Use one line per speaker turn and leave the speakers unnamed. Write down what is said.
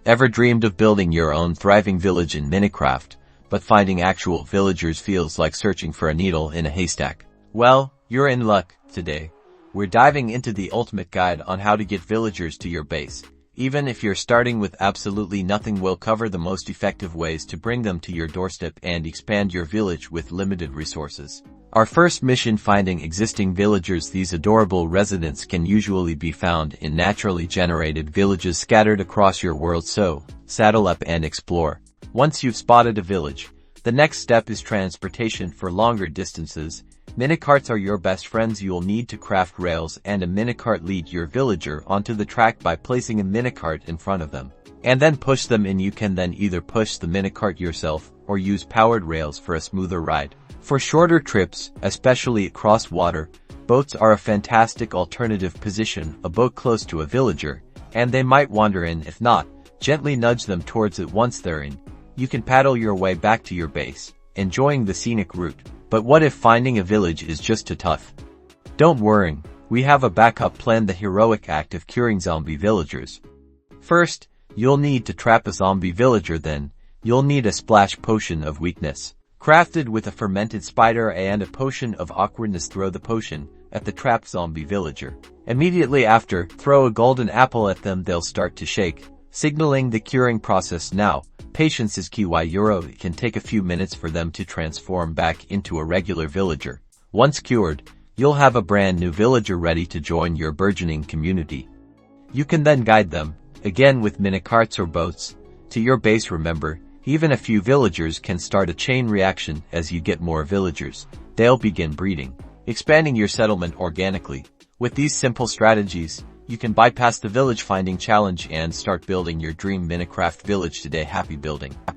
Ever dreamed of building your own thriving village in Minecraft, but finding actual villagers feels like searching for a needle in a haystack? Well, you're in luck today. We're diving into the ultimate guide on how to get villagers to your base. Even if you're starting with absolutely nothing, we'll cover the most effective ways to bring them to your doorstep and expand your village with limited resources. Our first mission: finding existing villagers. These adorable residents can usually be found in naturally generated villages scattered across your world, so saddle up and explore. Once you've spotted a village, the next step is transportation for longer distances. Minecarts are your best friends. You'll need to craft rails and a minecart. Lead your villager onto the track by placing a minecart in front of them, and then push them in. You can then either push the minecart yourself or use powered rails for a smoother ride. For shorter trips, especially across water, boats are a fantastic alternative. Position a boat close to a villager, and they might wander in. If not, gently nudge them towards it. Once they're in, you can paddle your way back to your base, enjoying the scenic route. But what if finding a village is just too tough? Don't worry, we have a backup plan: the heroic act of curing zombie villagers. First, you'll need to trap a zombie villager. Then, you'll need a splash potion of weakness, crafted with a fermented spider, and a potion of awkwardness. Throw the potion at the trapped zombie villager. Immediately after, throw a golden apple at them. They'll start to shake, signaling the curing process. Now, patience is key. It can take a few minutes for them to transform back into a regular villager. Once cured, you'll have a brand new villager ready to join your burgeoning community. You can then guide them, again with minicarts or boats, to your base. Remember, even a few villagers can start a chain reaction. As you get more villagers, they'll begin breeding, expanding your settlement organically. With these simple strategies, you can bypass the village finding challenge and start building your dream Minecraft village today. Happy building!